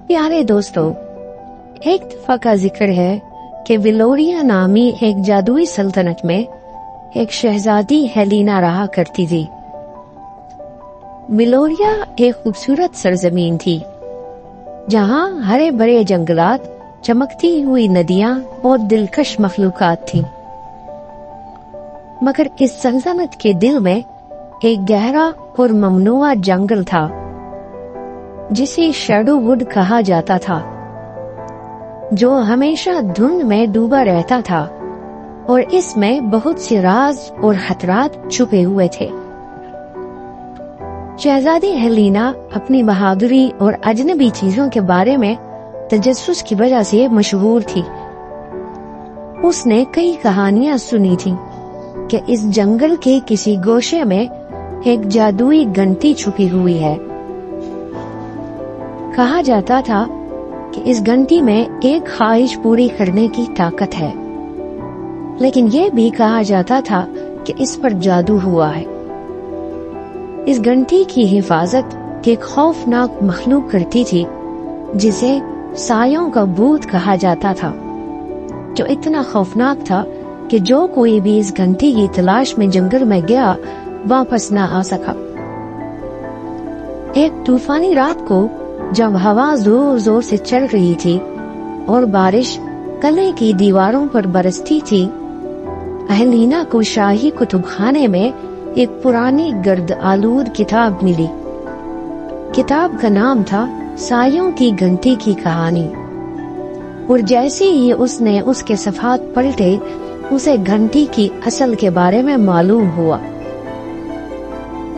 प्यारे दोस्तों, एक दफा का जिक्र है कि विलोरिया नामी एक जादुई सल्तनत में एक शहजादी हेलिना रहा करती थी। विलोरिया एक खूबसूरत सरजमीन थी जहाँ हरे भरे जंगलात, चमकती हुई नदियाँ और दिलकश मखलूकात थीं। मगर इस सल्तनत के दिल में एक गहरा और ममनुआ जंगल था जिसे शैडोवुड कहा जाता था, जो हमेशा धुंध में डूबा रहता था और इसमें बहुत से राज और खतरात छुपे हुए थे। शहजादी हेलिना अपनी बहादुरी और अजनबी चीजों के बारे में तजस्सुस की वजह से मशहूर थी। उसने कई कहानियां सुनी थी कि इस जंगल के किसी गोशे में एक जादुई घंटी छुपी हुई है। कहा जाता था कि इस घंटी में एक ख्वाहिश पूरी करने की ताकत है, लेकिन यह भी कहा जाता था कि इस पर जादू हुआ है। इस घंटी की हिफाजत एक खौफनाक मखलूक करती थी जिसे सायों का भूत कहा जाता था, जो इतना खौफनाक था कि जो कोई भी इस घंटी की तलाश में जंगल में गया वापस न आ सका। एक तूफानी रात को जब हवा जोर जोर से चल रही थी और बारिश किले की दीवारों पर बरसती थी, हेलिना को शाही कुतुबखाने में एक पुरानी गर्द आलूद किताब मिली। किताब का नाम था सायों की घंटी की कहानी, और जैसे ही उसने उसके सफ़हात पलटे उसे घंटी की असल के बारे में मालूम हुआ।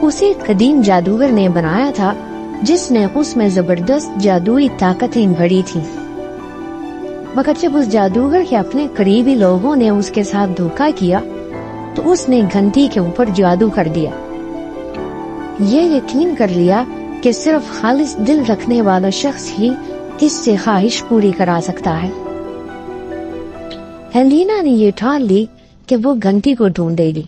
उसे कदीम जादूगर ने बनाया था जिसने उसमें जबरदस्त जादुई ताकतें भरी थी। मगर जब उस जादूगर के अपने करीबी लोगों ने उसके साथ धोखा किया तो उसने घंटी के ऊपर जादू कर दिया। ये यकीन कर लिया कि सिर्फ खालिस दिल रखने वाला शख्स ही इससे ख्वाहिश पूरी करा सकता है। हेलिना ने ये ठान ली कि वो घंटी को ढूंढेगी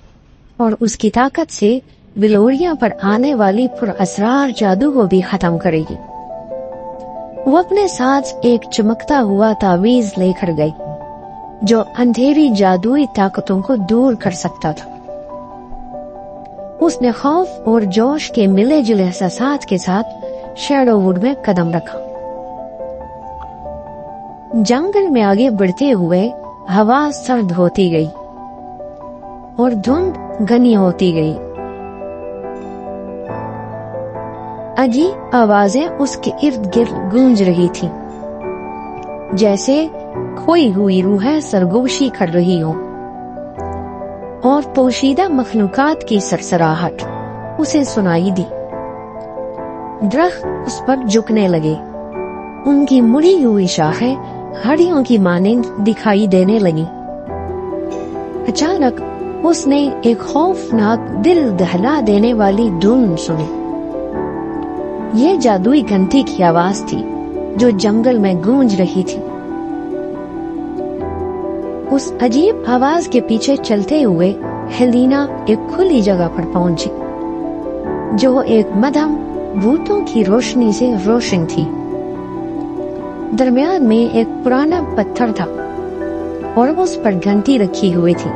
और उसकी ताकत से विलोरिया पर आने वाली पुरअसरार जादू को भी खत्म करेगी। वो अपने साथ एक चमकता हुआ तावीज लेकर गई जो अंधेरी जादुई ताकतों को दूर कर सकता था। उसने खौफ और जोश के मिले जुले एहसासात के साथ शैडोवुड में कदम रखा। जंगल में आगे बढ़ते हुए हवा सर्द होती गई और धुंध घनी होती गई। अजीब आवाजें उसके इर्द गिर्द गूंज रही थी, जैसे खोई हुई रूहें सरगोशी कर रही हो, और पोशीदा मखलूकात की सरसराहट उसे सुनाई दी। दरख्त उस पर झुकने लगे, उनकी मुड़ी हुई शाखें हड्डियों की मानिंद दिखाई देने लगी। अचानक उसने एक खौफनाक दिल दहला देने वाली धुन सुनी। ये जादुई घंटी की आवाज थी जो जंगल में गूंज रही थी। उस अजीब आवाज के पीछे चलते हुए हेलिना एक खुली जगह पर पहुंची जो एक मध्यम भूतों की रोशनी से रोशन थी। दरमियान में एक पुराना पत्थर था और उस पर घंटी रखी हुई थी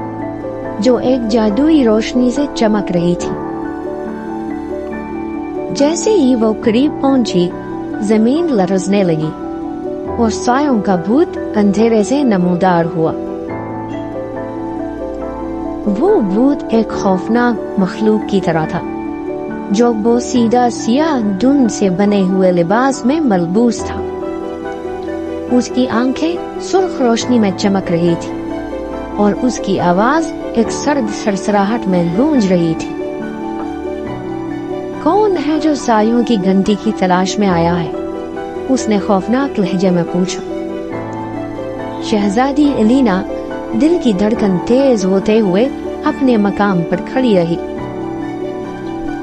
जो एक जादुई रोशनी से चमक रही थी। जैसे ही वो करीब पहुंची, जमीन लरजने लगी और सायों का भूत अंधेरे से नमूदार हुआ। वो भूत एक खौफनाक मखलूक की तरह था जो बोसीदा सियाह धुंध से बने हुए लिबास में मलबूस था। उसकी आंखें सुर्ख रोशनी में चमक रही थी और उसकी आवाज एक सर्द सरसराहट में गूंज रही थी। कौन है जो सायों की घंटी की तलाश में आया है? उसने खौफनाक लहजे में पूछा। शहजादी हेलिना दिल की धड़कन तेज होते हुए अपने मकाम पर खड़ी रही।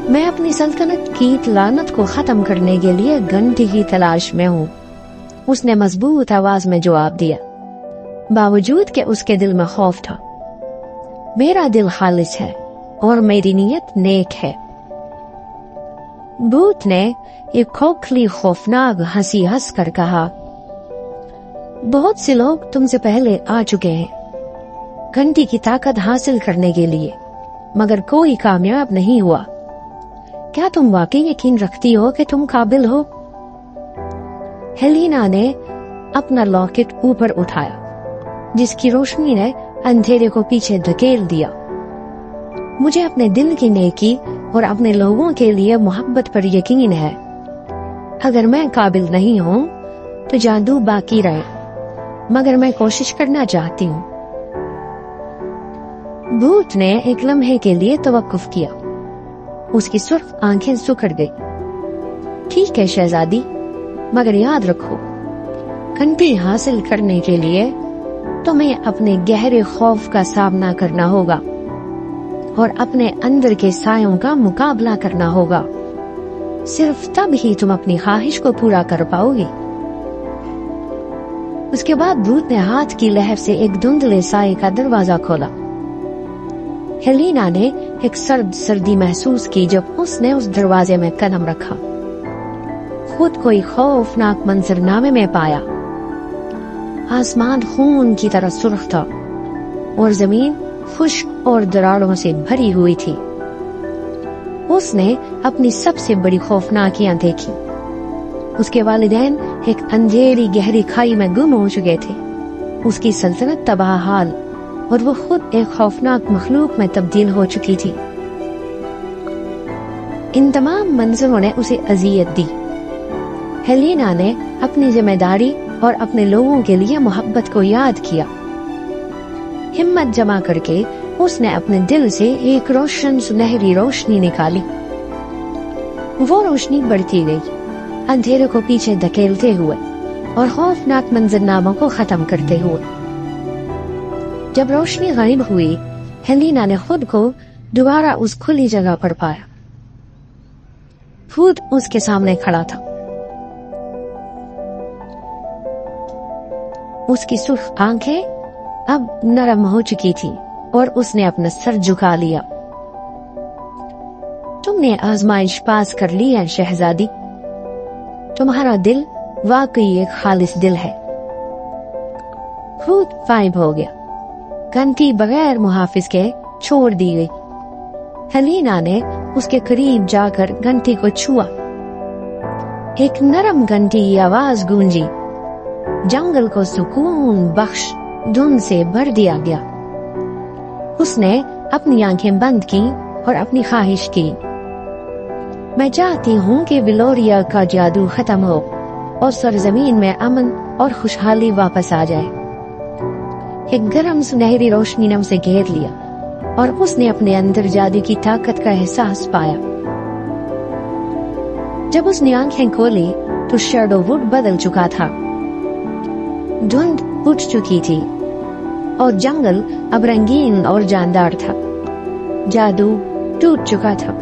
मैं अपनी सल्तनत की लानत को खत्म करने के लिए घंटी की तलाश में हूँ, उसने मजबूत आवाज में जवाब दिया, बावजूद कि उसके दिल में खौफ था। मेरा दिल खालिस है और मेरी नीयत नेक है। भूत ने एक खोखली खौफनाक हंसी हंस कर कहा, बहुत से लोग तुमसे पहले आ चुके हैं घंटी की ताकत हासिल करने के लिए, मगर कोई कामयाब नहीं हुआ। क्या तुम वाकई यकीन रखती हो कि तुम काबिल हो? हेलेना ने अपना लॉकेट ऊपर उठाया, जिसकी रोशनी ने अंधेरे को पीछे धकेल दिया। मुझे अपने दिल की नेकी और अपने लोगों के लिए मोहब्बत पर यकीन है। अगर मैं काबिल नहीं हूँ तो जादू बाकी रहे, मगर मैं कोशिश करना चाहती हूँ। भूत ने एक लम्हे के लिए तवक्कुफ किया। उसकी सुर्ख आंखें सुकड़ गई। ठीक है शहजादी, मगर याद रखो, घंटी हासिल करने के लिए तुम्हें अपने गहरे खौफ का सामना करना होगा और अपने अंदर के सायों का मुकाबला करना होगा। सिर्फ तब ही तुम अपनी ख्वाहिश को पूरा कर पाओगे। उसके बाद भूत ने हाथ की लहर से एक धुंधले साए का दरवाजा खोला। हेलेना ने एक सर्दी महसूस की जब उसने उस दरवाजे में कदम रखा। खुद को एक खौफनाक मंजरनामे में पाया। आसमान खून की तरह सुर्ख था और जमीन खुश्क और दरारों से भरी हुई थी। उसने अपनी सबसे बड़ी खौफनाकियां देखी। उसके वालिदैन एक अंधेरी गहरी खाई में गुम हो चुके थे। उसकी सल्तनत तबाह हाल और वो खुद एक खौफनाक मखलूक में तब्दील हो चुकी थी। इन तमाम मंजरों ने उसे अजियत दी। हेलेना ने अपनी जिम्मेदारी और अपने लोगों के लिए मोहब्बत को याद किया। हिम्मत जमा करके उसने अपने दिल से एक रोशन सुनहरी रोशनी निकाली। वो रोशनी बढ़ती गई, अंधेरे को पीछे धकेलते हुए और खौफनाक मंजरनामों को खत्म करते हुए। जब रोशनी गायब हुई, हेलेना ने खुद को दोबारा उस खुली जगह पर पाया। भूत उसके सामने खड़ा था। उसकी सुर्ख आंखें अब नरम हो चुकी थी और उसने अपना सर झुका लिया। तुमने आजमाइश पास कर ली है शहजादी। तुम्हारा दिल वाकई एक खालिस दिल है। भूत गायब हो गया। घंटी बगैर मुहाफिज के छोड़ दी गई। हेलेना ने उसके करीब जाकर घंटी को छुआ। एक नरम घंटी की आवाज गूंजी। जंगल को सुकून बख्श धुंध से भर दिया गया। उसने अपनी आंखें बंद की और अपनी ख्वाहिश की। मैं चाहती हूँ कि विलोरिया का जादू खत्म हो और सरजमीन में अमन और खुशहाली वापस आ जाए। एक गर्म सुनहरी रोशनी ने उसे घेर लिया और उसने अपने अंदर जादू की ताकत का एहसास पाया। जब उसने आंखें खोली तो शैडोवुड बदल चुका था। धुंध उठ चुकी थी और जंगल अब रंगीन और जानदार था। जादू टूट चुका था।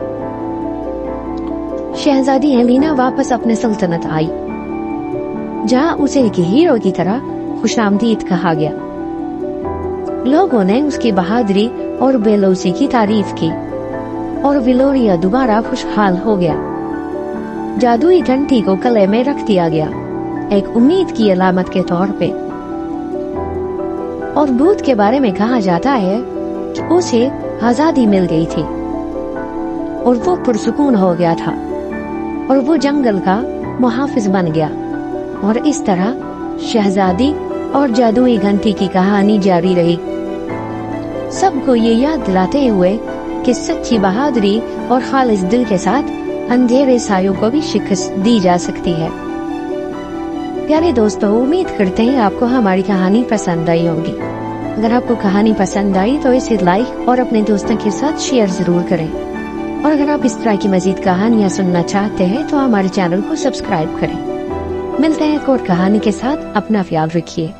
शहजादी हेलेना वापस अपने सल्तनत आई, जहां उसे एक हीरो की तरह खुशामदीद कहा गया। लोगों ने उसकी बहादुरी और बेलौसी की तारीफ की और विलोरिया दोबारा खुशहाल हो गया। जादुई घंटी को गले में रख दिया गया, एक उम्मीद की अलामत के तौर पे। और भूत के बारे में कहा जाता है कि उसे आजादी मिल गई थी और वो पुरसुकून हो गया था और वो जंगल का मुहाफिज बन गया। और इस तरह शहजादी और जादुई घंटी की कहानी जारी रही, सबको ये याद दिलाते हुए कि सच्ची बहादुरी और खालिस दिल के साथ अंधेरे सायों को भी शिकस्त दी जा सकती है। प्यारे दोस्तों, उम्मीद करते हैं आपको हमारी कहानी पसंद आई होगी। अगर आपको कहानी पसंद आई तो इसे लाइक और अपने दोस्तों के साथ शेयर जरूर करें। और अगर आप इस तरह की मजीद कहानियाँ सुनना चाहते हैं तो हमारे चैनल को सब्सक्राइब करें। मिलते हैं एक और कहानी के साथ। अपना ख्याल रखिए।